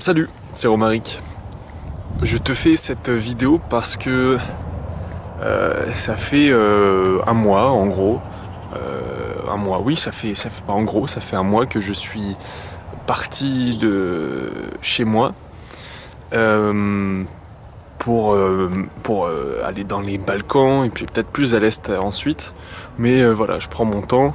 Salut, c'est Romaric. Je te fais cette vidéo parce que ça fait un mois en gros. Un mois, oui, ça fait pas en gros, ça fait un mois que je suis parti de chez moi pour aller dans les Balkans et puis peut-être plus à l'est ensuite. Mais voilà, je prends mon temps.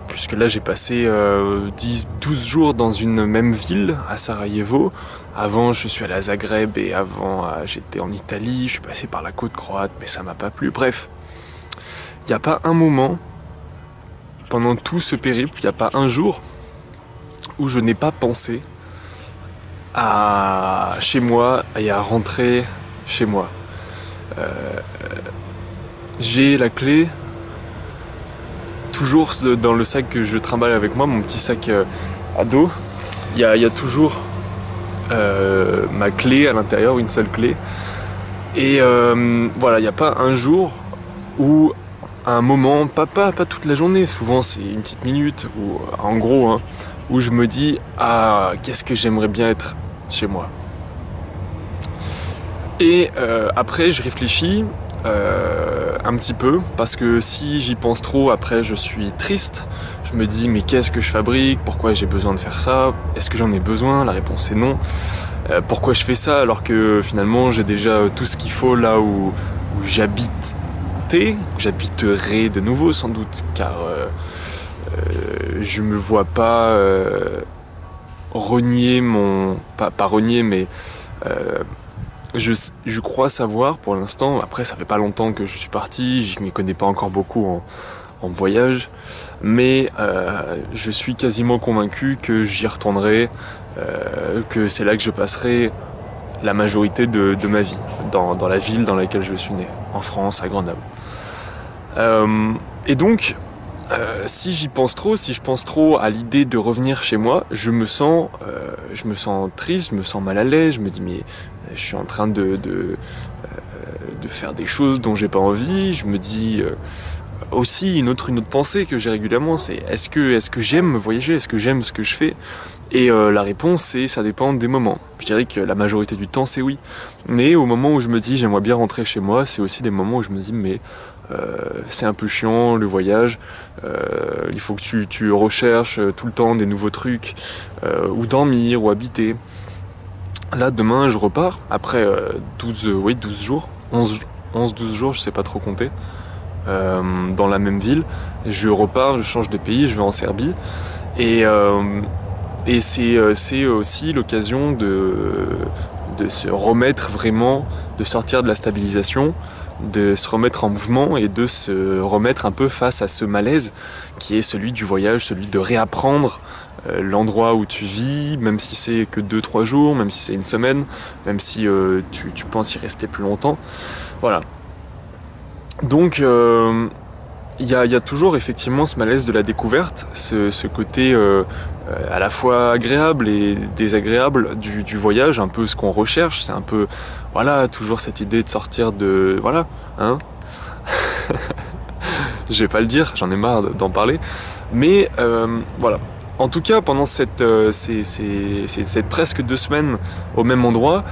Puisque là j'ai passé 10-12 jours dans une même ville, à Sarajevo. Avant je suis allé à Zagreb et avant j'étais en Italie, je suis passé par la côte croate mais ça m'a pas plu. Bref, il n'y a pas un moment, pendant tout ce périple, il n'y a pas un jour où je n'ai pas pensé à chez moi et à rentrer chez moi. J'ai la clé toujours dans le sac que je trimballe avec moi, mon petit sac à dos. Il y a toujours ma clé à l'intérieur, une seule clé. Et voilà, il n'y a pas un jour où, à un moment, pas toute la journée, souvent c'est une petite minute, ou en gros, hein, où je me dis « Ah, qu'est-ce que j'aimerais bien être chez moi ?» Et après, je réfléchis un petit peu, parce que si j'y pense trop, après je suis triste. Je me dis mais qu'est-ce que je fabrique? Pourquoi j'ai besoin de faire ça? Est-ce que j'en ai besoin? La réponse est non. Pourquoi je fais ça alors que finalement j'ai déjà tout ce qu'il faut là où j'habiterai de nouveau sans doute, car je me vois pas renier mon... pas renier mais... Je crois savoir pour l'instant, après ça fait pas longtemps que je suis parti, je m'y connais pas encore beaucoup en voyage, mais je suis quasiment convaincu que j'y retournerai, que c'est là que je passerai la majorité de ma vie, dans la ville dans laquelle je suis né, en France, à Grenoble. Et donc, si j'y pense trop, si je pense trop à l'idée de revenir chez moi, je me sens triste, je me sens mal à l'aise, je me dis mais je suis en train de faire des choses dont j'ai pas envie. Je me dis aussi une autre pensée que j'ai régulièrement, c'est est-ce que j'aime voyager, est-ce que j'aime ce que je fais? Et la réponse c'est ça dépend des moments. Je dirais que la majorité du temps c'est oui. Mais au moment où je me dis j'aimerais bien rentrer chez moi, c'est aussi des moments où je me dis mais c'est un peu chiant le voyage, il faut que tu recherches tout le temps des nouveaux trucs, ou dormir, ou habiter. Là demain je repars, après 12 jours, 11-12 jours, je sais pas trop compter, dans la même ville. Je repars, je change de pays, je vais en Serbie. Et c'est aussi l'occasion de se remettre vraiment, de sortir de la stabilisation, de se remettre en mouvement et de se remettre un peu face à ce malaise qui est celui du voyage, celui de réapprendre l'endroit où tu vis, même si c'est que 2-3 jours, même si c'est une semaine, même si tu penses y rester plus longtemps. Voilà. Donc il y a toujours effectivement ce malaise de la découverte, ce côté à la fois agréable et désagréable du voyage, un peu ce qu'on recherche, c'est un peu, voilà, toujours cette idée de sortir de... Voilà, hein. Je vais pas le dire, j'en ai marre d'en parler, mais voilà. En tout cas, pendant cette presque 2 semaines au même endroit,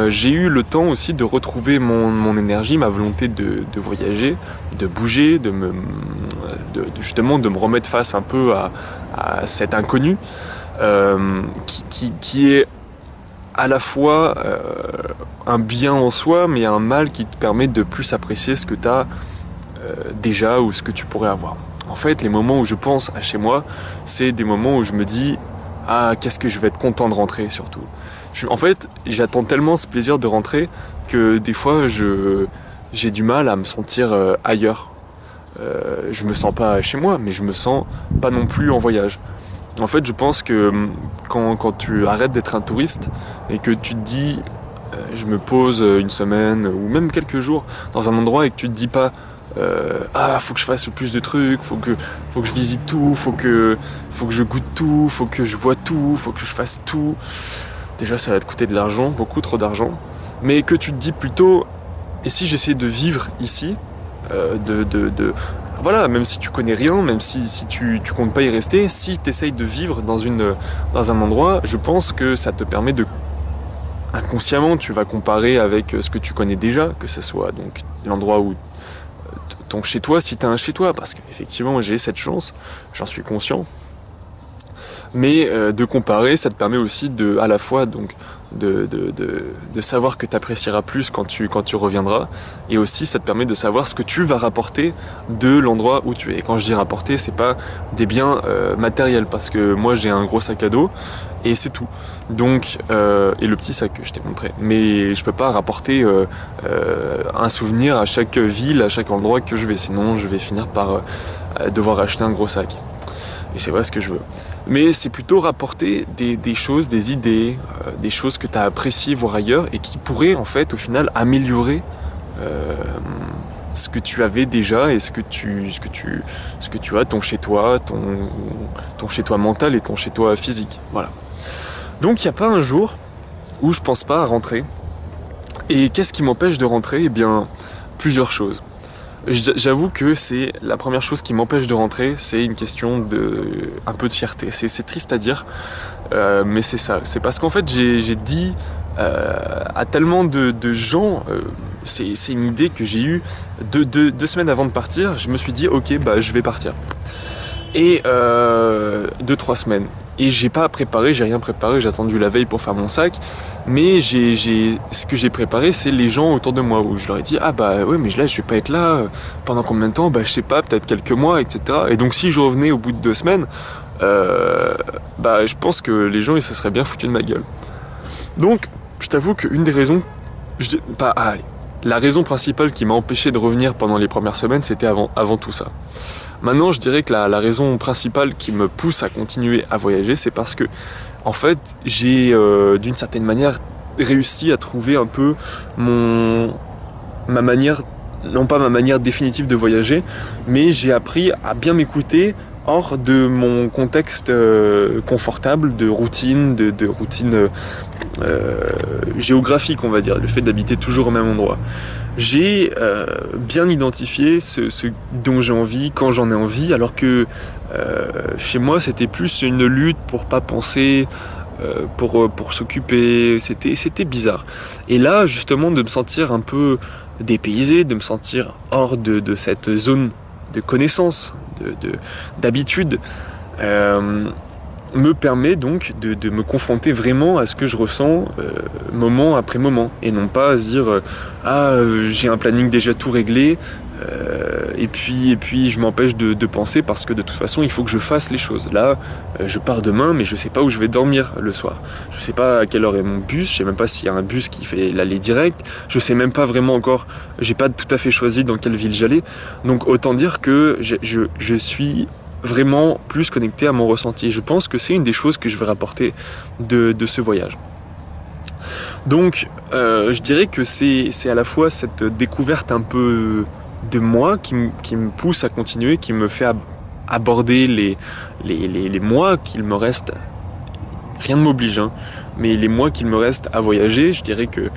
j'ai eu le temps aussi de retrouver mon énergie, ma volonté de voyager, de bouger, justement de me remettre face un peu à cet inconnu, qui est à la fois un bien en soi, mais un mal qui te permet de plus apprécier ce que tu as déjà ou ce que tu pourrais avoir. En fait, les moments où je pense à chez moi, c'est des moments où je me dis « Ah, qu'est-ce que je vais être content de rentrer surtout ». En fait, j'attends tellement ce plaisir de rentrer que des fois, j'ai du mal à me sentir ailleurs. Je me sens pas chez moi, mais je me sens pas non plus en voyage. En fait, je pense que quand tu arrêtes d'être un touriste et que tu te dis je me pose une semaine ou même quelques jours dans un endroit et que tu te dis pas ah, faut que je fasse le plus de trucs, faut que je visite tout, faut que je goûte tout, faut que je vois tout, faut que je fasse tout. Déjà, ça va te coûter de l'argent, beaucoup trop d'argent. Mais que tu te dis plutôt, et si j'essayais de vivre ici, voilà, même si tu connais rien, même si tu comptes pas y rester, si tu essayes de vivre dans un endroit, je pense que ça te permet de... Inconsciemment, tu vas comparer avec ce que tu connais déjà, que ce soit donc l'endroit où ton chez-toi, si tu as un chez-toi, parce qu'effectivement j'ai cette chance, j'en suis conscient. Mais de comparer, ça te permet aussi à la fois donc, de savoir que tu apprécieras plus quand tu reviendras, et aussi ça te permet de savoir ce que tu vas rapporter de l'endroit où tu es. Et quand je dis rapporter, c'est pas des biens matériels, parce que moi j'ai un gros sac à dos et c'est tout. Donc et le petit sac que je t'ai montré. Mais je peux pas rapporter un souvenir à chaque ville, à chaque endroit que je vais, sinon je vais finir par devoir acheter un gros sac. Et c'est pas ce que je veux. Mais c'est plutôt rapporter des choses, des idées, des choses que tu as appréciées voir ailleurs et qui pourraient en fait au final améliorer ce que tu avais déjà et ce que tu as, ton chez-toi, ton chez-toi mental et ton chez-toi physique. Voilà. Donc il n'y a pas un jour où je pense pas à rentrer. Et qu'est-ce qui m'empêche de rentrer? Eh bien, plusieurs choses. J'avoue que c'est la première chose qui m'empêche de rentrer, c'est une question un peu de fierté. C'est triste à dire, mais c'est ça. C'est parce qu'en fait j'ai dit à tellement de gens, c'est une idée que j'ai eue deux semaines avant de partir. Je me suis dit ok bah je vais partir. Et 2-3 semaines. Et j'ai pas préparé, j'ai rien préparé, j'ai attendu la veille pour faire mon sac. Mais ce que j'ai préparé, c'est les gens autour de moi, où je leur ai dit ah bah ouais mais là je vais pas être là pendant combien de temps, bah je sais pas, peut-être quelques mois, etc. Et donc si je revenais au bout de 2 semaines, bah je pense que les gens ils se seraient bien foutus de ma gueule. Donc je t'avoue qu'une des raisons, la raison principale qui m'a empêché de revenir pendant les premières semaines, c'était avant tout ça. Maintenant, je dirais que la raison principale qui me pousse à continuer à voyager, c'est parce que, en fait, j'ai d'une certaine manière réussi à trouver un peu ma manière, non pas ma manière définitive de voyager, mais j'ai appris à bien m'écouter hors de mon contexte confortable, de routine, de routine géographique, on va dire, le fait d'habiter toujours au même endroit. J'ai bien identifié ce dont j'ai envie, quand j'en ai envie, alors que chez moi c'était plus une lutte pour pas penser, pour s'occuper, c'était bizarre. Et là justement de me sentir un peu dépaysé, de me sentir hors de cette zone de connaissance, d'habitude, me permet donc de me confronter vraiment à ce que je ressens moment après moment, et non pas à se dire j'ai un planning déjà tout réglé et puis je m'empêche de penser parce que de toute façon il faut que je fasse les choses. Là je pars demain mais je sais pas où je vais dormir le soir, je sais pas à quelle heure est mon bus, je sais même pas s'il y a un bus qui fait l'aller direct, je sais même pas vraiment encore, j'ai pas tout à fait choisi dans quelle ville j'allais, donc autant dire que je suis vraiment plus connecté à mon ressenti. Je pense que c'est une des choses que je vais rapporter de ce voyage. Donc je dirais que c'est à la fois cette découverte un peu de moi qui me pousse à continuer, qui me fait aborder les mois qu'il me reste, rien ne m'oblige, hein, mais les mois qu'il me reste à voyager. Je dirais que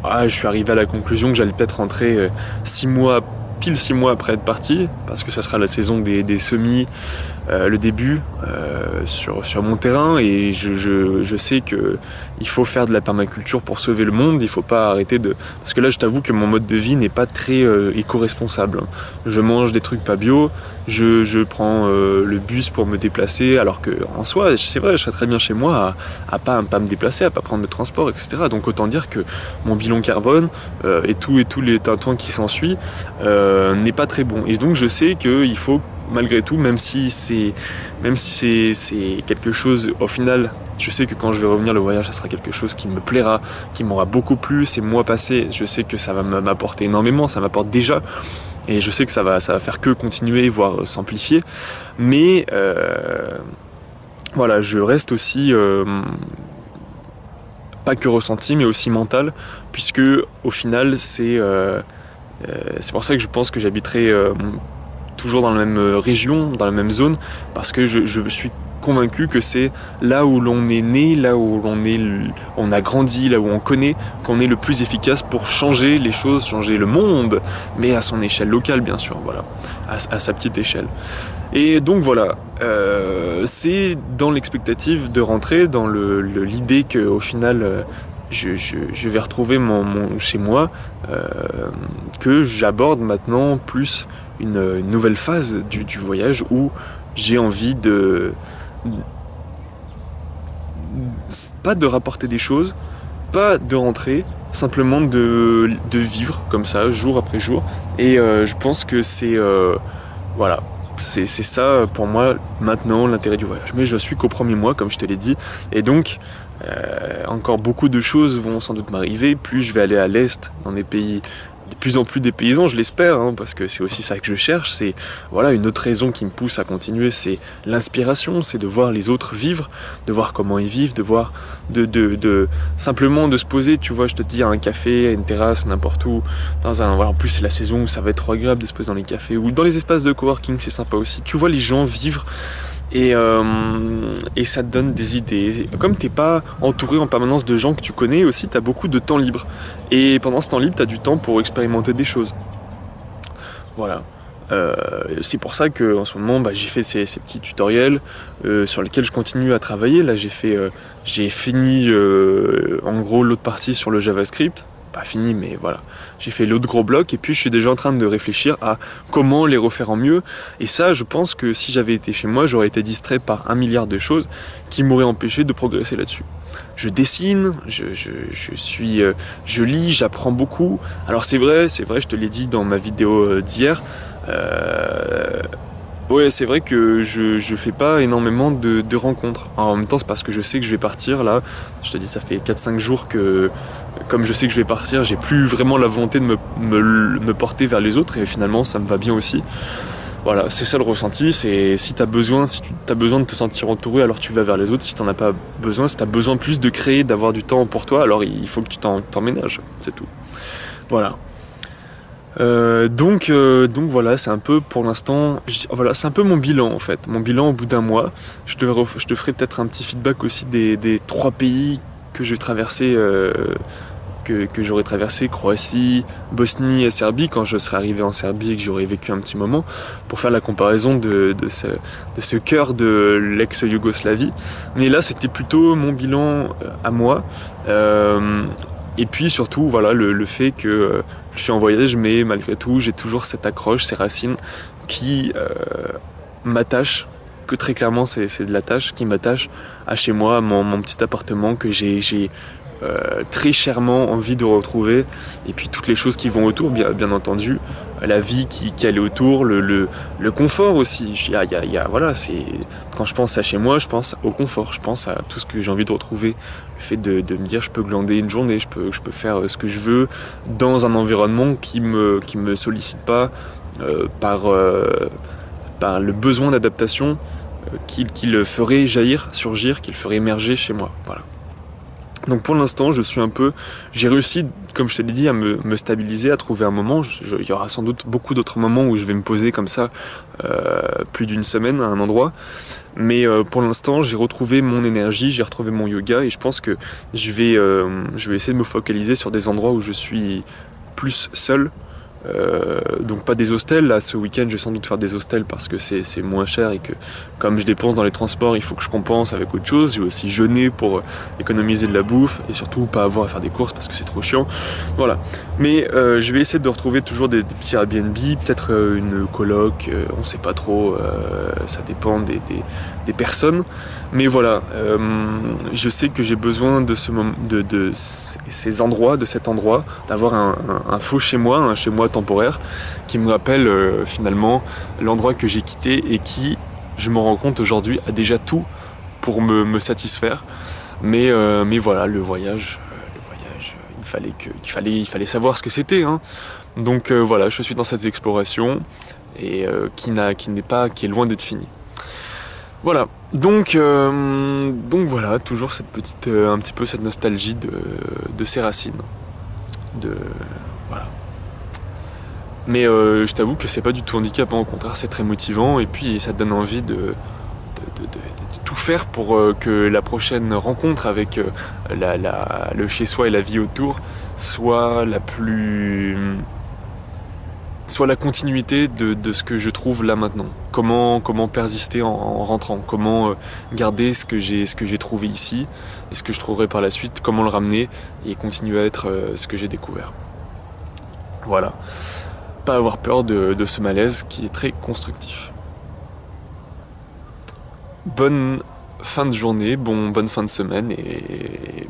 je suis arrivé à la conclusion que j'allais peut-être rentrer 6 mois après être parti, parce que ça sera la saison des semis, le début sur mon terrain, et je sais que il faut faire de la permaculture pour sauver le monde. Il faut pas arrêter parce que là je t'avoue que mon mode de vie n'est pas très éco-responsable. Je mange des trucs pas bio, je prends le bus pour me déplacer, alors que en soi c'est vrai, je serais très bien chez moi à pas me déplacer, à pas prendre de transport, etc. Donc autant dire que mon bilan carbone et tous les tintouins qui s'ensuit n'est pas très bon. Et donc je sais qu'il faut malgré tout, même si c'est quelque chose, au final, je sais que quand je vais revenir, le voyage, ça sera quelque chose qui me plaira, qui m'aura beaucoup plu. Ces mois passés, je sais que ça va m'apporter énormément, ça m'apporte déjà, et je sais que ça va faire que continuer, voire s'amplifier. Mais voilà, je reste aussi pas que ressenti, mais aussi mental, puisque au final, c'est pour ça que je pense que j'habiterai toujours dans la même région, dans la même zone, parce que je suis convaincu que c'est là où l'on est né, là où on a grandi, là où on connaît, qu'on est le plus efficace pour changer les choses, changer le monde, mais à son échelle locale bien sûr, voilà, à sa petite échelle. Et donc voilà, c'est dans l'expectative de rentrer, dans l'idée qu'au final je vais retrouver mon chez moi, que j'aborde maintenant plus une nouvelle phase du voyage où j'ai envie pas de rapporter des choses, pas de rentrer, simplement de vivre comme ça, jour après jour. Et je pense que c'est voilà, c'est ça pour moi maintenant l'intérêt du voyage. Mais je suis qu'au premier mois, comme je te l'ai dit, et donc encore beaucoup de choses vont sans doute m'arriver. Plus je vais aller à l'est, dans des pays de plus en plus dépaysants, je l'espère, hein, parce que c'est aussi ça que je cherche. C'est voilà, une autre raison qui me pousse à continuer, c'est l'inspiration, c'est de voir les autres vivre, de voir comment ils vivent, de voir, simplement de se poser, tu vois, je te dis, à un café, à une terrasse, n'importe où, voilà, en plus c'est la saison où ça va être trop agréable de se poser dans les cafés, ou dans les espaces de coworking, c'est sympa aussi. Tu vois les gens vivre, et ça te donne des idées. Comme t'es pas entouré en permanence de gens que tu connais aussi, t'as beaucoup de temps libre. Et pendant ce temps libre, t'as du temps pour expérimenter des choses. Voilà. C'est pour ça que en ce moment, j'ai fait ces petits tutoriels sur lesquels je continue à travailler. Là, j'ai fini en gros l'autre partie sur le JavaScript. Pas fini, mais voilà. J'ai fait l'autre gros bloc et puis je suis déjà en train de réfléchir à comment les refaire en mieux. Et ça, je pense que si j'avais été chez moi, j'aurais été distrait par 1 milliard de choses qui m'auraient empêché de progresser là-dessus. Je dessine, je lis, j'apprends beaucoup. Alors c'est vrai, je te l'ai dit dans ma vidéo d'hier. Ouais, c'est vrai que je fais pas énormément de rencontres. En même temps, c'est parce que je sais que je vais partir là. Je te dis, ça fait 4-5 jours que, comme je sais que je vais partir, j'ai plus vraiment la volonté de me porter vers les autres et finalement, ça me va bien aussi. Voilà, c'est ça le ressenti. C'est si tu as besoin de te sentir entouré, alors tu vas vers les autres. Si t'en as pas besoin, si tu as besoin plus de créer, d'avoir du temps pour toi, alors il faut que tu t'emménages. C'est tout. Voilà. Donc voilà, c'est un peu pour l'instant, voilà, c'est un peu mon bilan en fait. Mon bilan au bout d'un mois. Je te ferai peut-être un petit feedback aussi des 3 pays que j'ai traversé, que j'aurais traversé, Croatie, Bosnie et Serbie, quand je serai arrivé en Serbie et que j'aurai vécu un petit moment, pour faire la comparaison de ce cœur de l'ex-Yougoslavie. Mais là, c'était plutôt mon bilan à moi. Et puis surtout, voilà, le fait que je suis en voyage, mais malgré tout, j'ai toujours cette accroche, ces racines qui m'attachent, que très clairement c'est de l'attache, qui m'attache à chez moi, à mon petit appartement que j'ai très chèrement envie de retrouver. Et puis toutes les choses qui vont autour, bien entendu, la vie qui allait autour, le confort aussi. Voilà, quand je pense à chez moi, je pense au confort, je pense à tout ce que j'ai envie de retrouver. Le fait de me dire je peux glander une journée, je peux faire ce que je veux dans un environnement qui me sollicite pas par le besoin d'adaptation qui le ferait surgir, qui le ferait émerger chez moi. Voilà. Donc pour l'instant, j'ai réussi, comme je te l'ai dit, à me stabiliser, à trouver un moment. Il y aura sans doute beaucoup d'autres moments où je vais me poser comme ça, plus d'une semaine à un endroit. Mais pour l'instant, j'ai retrouvé mon énergie, j'ai retrouvé mon yoga et je pense que je vais essayer de me focaliser sur des endroits où je suis plus seul. Donc pas des hostels, là ce week-end je vais sans doute faire des hostels parce que c'est moins cher et que comme je dépense dans les transports il faut que je compense avec autre chose. Je vais aussi jeûner pour économiser de la bouffe et surtout pas avoir à faire des courses parce que c'est trop chiant. Voilà. Mais je vais essayer de retrouver toujours des petits Airbnb, peut-être une coloc, on sait pas trop, ça dépend des personnes. Mais voilà, je sais que j'ai besoin de ces endroits, de cet endroit, d'avoir un faux chez moi, un chez moi temporaire, qui me rappelle finalement l'endroit que j'ai quitté et qui, je me rends compte aujourd'hui, a déjà tout pour me satisfaire. Mais voilà, le voyage, il fallait savoir ce que c'était, hein. Donc voilà, je suis dans cette exploration et qui est loin d'être finie. Voilà, donc voilà, toujours cette petite, un petit peu cette nostalgie de ces racines. Voilà. Mais je t'avoue que c'est pas du tout handicapant, au contraire c'est très motivant et puis ça te donne envie tout faire pour que la prochaine rencontre avec le chez-soi et la vie autour soit soit la continuité de ce que je trouve là maintenant. Comment persister en rentrant, comment garder ce que j'ai trouvé ici et ce que je trouverai par la suite, comment le ramener et continuer à être ce que j'ai découvert. Voilà. Pas avoir peur de ce malaise qui est très constructif. Bonne fin de journée, bonne fin de semaine et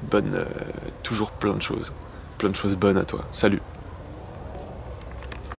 toujours plein de choses bonnes à toi. Salut!